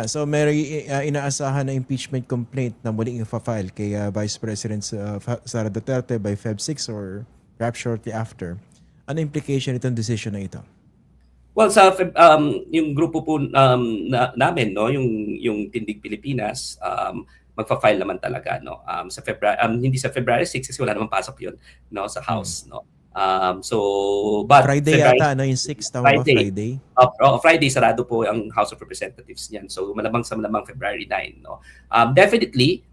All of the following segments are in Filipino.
So may inaasahan na impeachment complaint na muling ifa-file kay Vice President Sara Duterte by Feb 6 or perhaps shortly after. Ano implication itong decision na ito? Well, sa yung grupo po namin, no, yung Tindig Pilipinas, magfa-file naman talaga, no, sa February, hindi sa February 6 kasi wala namang pasok 'yun, no, sa House, no. But Friday February, yata, no, yung 6, tama ba? Friday? Friday sarado po ang House of Representatives niyan. So malamang sa malamang February 9, no. Definitely,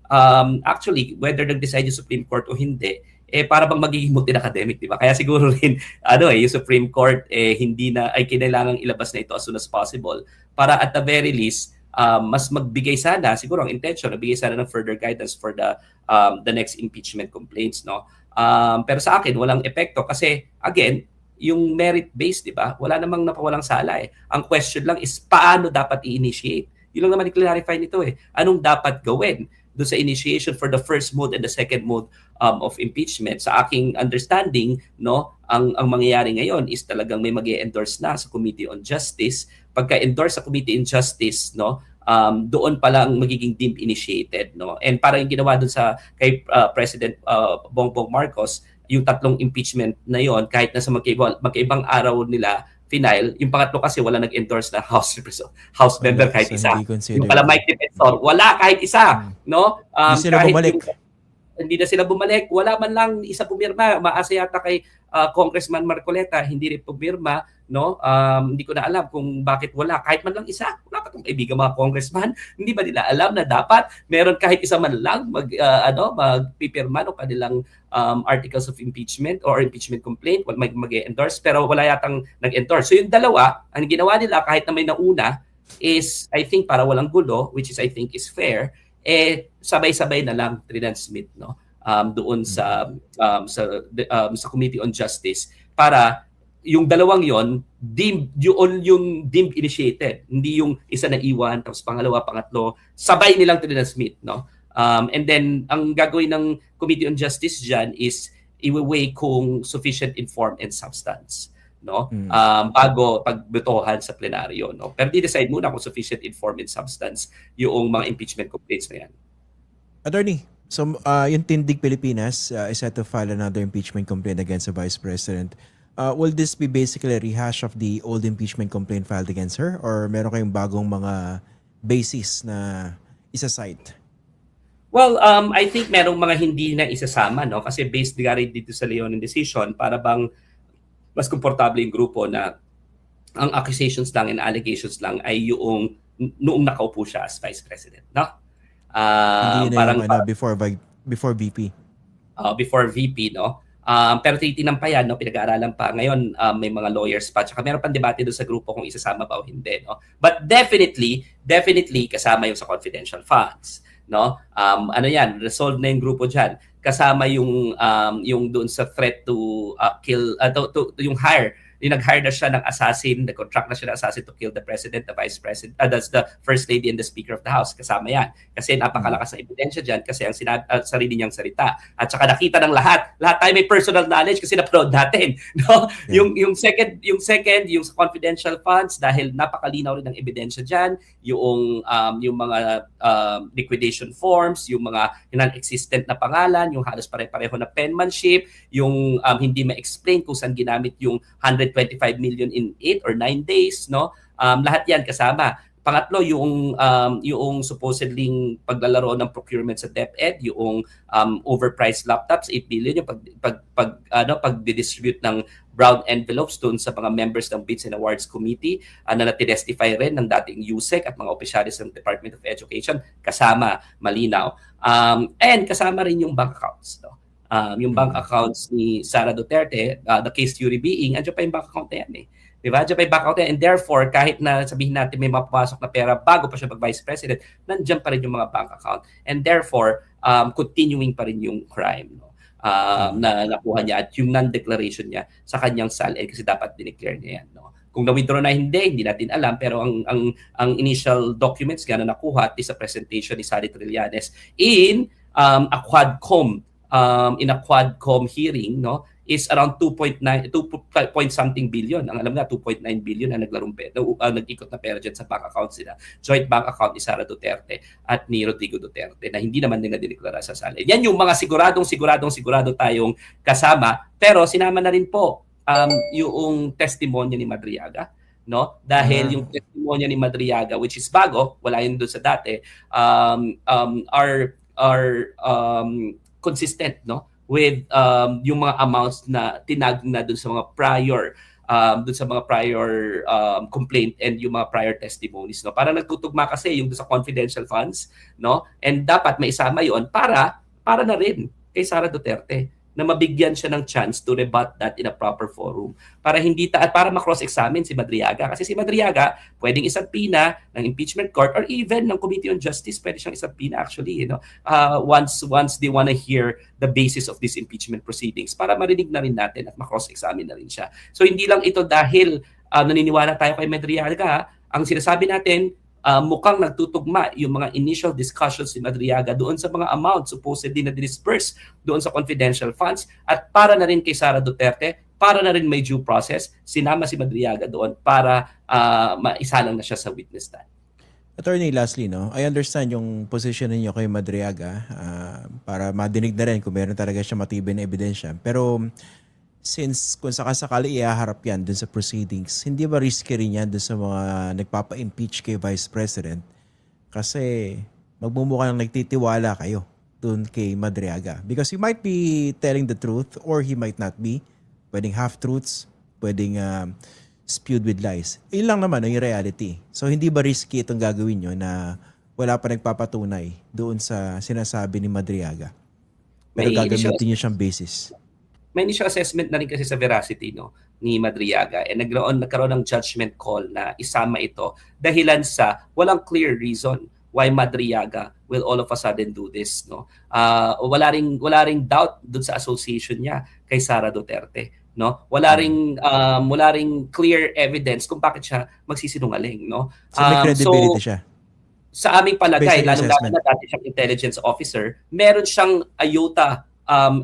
actually whether nag-decide yung Supreme Court o hindi, para bang magiging multi-academic, di ba? Kaya siguro rin yung Supreme Court hindi na ay kailangang ilabas na ito as soon as possible para at the very least mas magbigay sana, siguro ang intention nagbigay sana ng further guidance for the next impeachment complaints, no. Pero sa akin walang epekto kasi again, yung merit-based, di ba? Wala namang napawalang sala eh. Ang question lang is paano dapat i-initiate. Yun lang naman i-clarify nito eh. Anong dapat gawin doon sa initiation for the first mode and the second mode of impeachment? Sa aking understanding, no, ang mangyayari ngayon is talagang may mag-endorse na sa Committee on Justice. Pagka-endorse sa Committee on Justice, no, doon pa lang magiging deemed initiated, no. And parang yung ginawa doon sa kay President Bongbong Marcos, yung tatlong impeachment na yon kahit nasa magkaibang araw nila final, yung pangatlo kasi wala nag-endorse na House member kahit isa. Yung pala Mike Defensor, wala kahit isa, no? Hindi sila bumalik. Hindi na sila bumalik. Wala man lang isa pumirma. Maasa yata kay Congressman Marcoleta, hindi rin pumirma, no? Hindi ko na alam kung bakit wala. Kahit man lang isa. Wala pa itong kaibigan mga congressman. Hindi ba nila alam na dapat meron kahit isa man lang magpipirma no kanilang articles of impeachment or impeachment complaint, mag-endorse, pero wala yatang nag-endorse. So yung dalawa, ang ginawa nila kahit na may nauna is, I think, para walang gulo, which is I think is fair, sabay-sabay na lang transmit, no, doon sa Committee on Justice para yung dalawang yon yung deemed initiated, hindi yung isa na iwan tapos pangalawa, pangatlo, sabay nilang transmit, no. And then ang gagawin ng Committee on Justice diyan is i-weigh kung sufficient inform and substance, no, bago pagbotohan sa plenaryo, no. Pero di-decide muna kung sufficient inform and substance yung mga impeachment complaints na yan. Attorney, so yung Tindig Pilipinas is set to file another impeachment complaint against the Vice President. Will this be basically a rehash of the old impeachment complaint filed against her, or meron kayong bagong mga basis na isa-cite? Well, I think merong mga hindi na isasama, no, kasi based dito sa Leonen decision, para bang mas komportable yung grupo na ang accusations lang and allegations lang ay yung noong nakaupo siya as Vice President, no? Hindi na yung before VP. Before VP, no? Pero titinan pa yan, no? Pinag-aaralan pa. Ngayon, may mga lawyers pa. Tsaka meron pang debate doon sa grupo kung isasama ba o hindi, no? But definitely kasama yung sa confidential funds, no? Ano yan, resolve na yung grupo dyan. Kasama yung doon sa threat to kill, yung hire. Yung nag-hire na siya ng assassin, nag-contract na siya ng assassin to kill the president, the vice president, that's the first lady and the speaker of the house. Kasama yan. Kasi napakalakas na ebidensya dyan kasi ang sarili niyang salita. At saka nakita ng lahat. Lahat tayo may personal knowledge kasi napanood natin. No? Yeah. Yung second, yung confidential funds, dahil napakalinaw rin ng ebidensya dyan, yung mga liquidation forms, yung mga non-existent na pangalan, yung halos pare-pareho na penmanship, yung hindi ma-explain kung saan ginamit yung 125 million in 8 or 9 days, no? Lahat yan kasama. Pangatlo, yung supposedly paglalaro ng procurement sa DepEd, yung overpriced laptops, 8 billion, yung pag-distribute ng brown envelopes doon sa mga members ng Bids and Awards Committee na natestify rin ng dating USEC at mga opisyalis ng Department of Education, kasama, malinaw. And kasama rin yung bank accounts, no? Yung bank accounts ni Sara Duterte, the case theory being, andyan pa yung bank account na yan eh. Diba? Andyan pa yung bank account na yan. And therefore, kahit na sabihin natin may mapapasok na pera bago pa siya mag-Vice President, nandyan pa rin yung mga bank account. And therefore, continuing pa rin yung crime, no? Na nakuha niya at yung non-declaration niya sa kanyang SALN kasi dapat dineclare niya yan, no? Kung na-withdraw na hindi natin alam, pero ang initial documents nga na nakuha at sa presentation ni Sally Trillanes in a Quadcom hearing, no, is around 2.9, 2 point something billion. Ang alam nga, 2.9 billion na nag-ikot na pera dyan sa bank accounts nila. Joint bank account ni Sara Duterte at ni Rodrigo Duterte na hindi naman nila dineklara sa sala. Yan yung mga sigurado tayong kasama. Pero sinama na rin po yung testimonya ni Madriaga, no? Dahil yung testimonya ni Madriaga, which is bago, wala yun doon sa dati, are consistent, no, with yung mga amounts na tinag na doon sa mga prior complaint and yung mga prior testimonies, no, para nagtutugma kasi yung doon sa confidential funds, no, and dapat may isama yon para na rin kay Sara Duterte na mabigyan siya ng chance to rebut that in a proper forum para para ma-cross-examine si Madriaga, kasi si Madriaga pwedeng isabpina ng impeachment court or even ng Committee on Justice, pwede siyang isabpina actually, you know, once they wanna hear the basis of these impeachment proceedings para marinig na rin natin at ma-cross-examine na rin siya. So hindi lang ito dahil naniniwala tayo kay Madriaga, ang sinasabi natin mukhang nagtutugma yung mga initial discussions ni Madriaga doon sa mga amount supposedly na disperse doon sa confidential funds, at para na rin kay Sara Duterte, para na rin may due process, sinama si Madriaga doon para maisalang na siya sa witness stand. Attorney, lastly, no, I understand yung position ninyo kay Madriaga para madinig na rin kung meron talaga siya matibay na ebidensya. Pero since kung sakasakali ihaharap yan dun sa proceedings, hindi ba risky rin yan dun sa mga nagpapa-impeach kay Vice President? Kasi magmumukha ng nagtitiwala kayo dun kay Madriaga. Because he might be telling the truth or he might not be. Pwedeng half-truths, pwedeng spewed with lies. Yun lang naman yung reality. So hindi ba risky itong gagawin nyo na wala pa nagpapatunay doon sa sinasabi ni Madriaga? Pero gagamitin nyo siyang basis. May initial assessment na rin kasi sa veracity, no, ni Madriaga, and nagkaroon ng judgment call na isama ito dahilan sa walang clear reason why Madriaga will all of a sudden do this, no. Wala ring doubt dun sa association niya kay Sara Duterte, no. Wala ring clear evidence kung bakit siya magsisinungaling, no. So may credibility siya. Sa aming palagay, lalong-lalo na dati siyang intelligence officer, meron siyang iota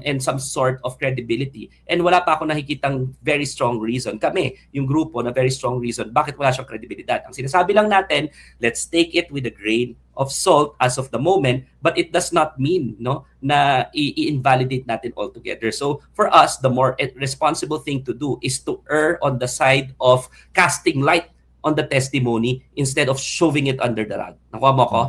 and some sort of credibility. And wala pa ako nakikitang very strong reason. Kami, yung grupo, na very strong reason bakit wala siyang kredibilidad. Ang sinasabi lang natin, let's take it with a grain of salt as of the moment, but it does not mean, no, na i-invalidate natin altogether. So for us, the more responsible thing to do is to err on the side of casting light on the testimony instead of shoving it under the rug. Nakuha mo ko?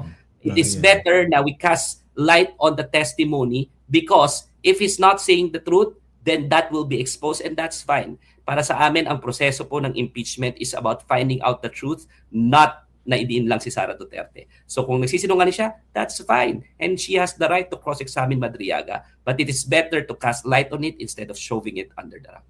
It is better na we cast light on the testimony, because if he's not saying the truth, then that will be exposed, and that's fine. Para sa amin, ang proseso po ng impeachment is about finding out the truth, not na idiin lang si Sara Duterte. So kung nagsisinungaling siya, that's fine. And she has the right to cross-examine Madriaga. But it is better to cast light on it instead of shoving it under the rug.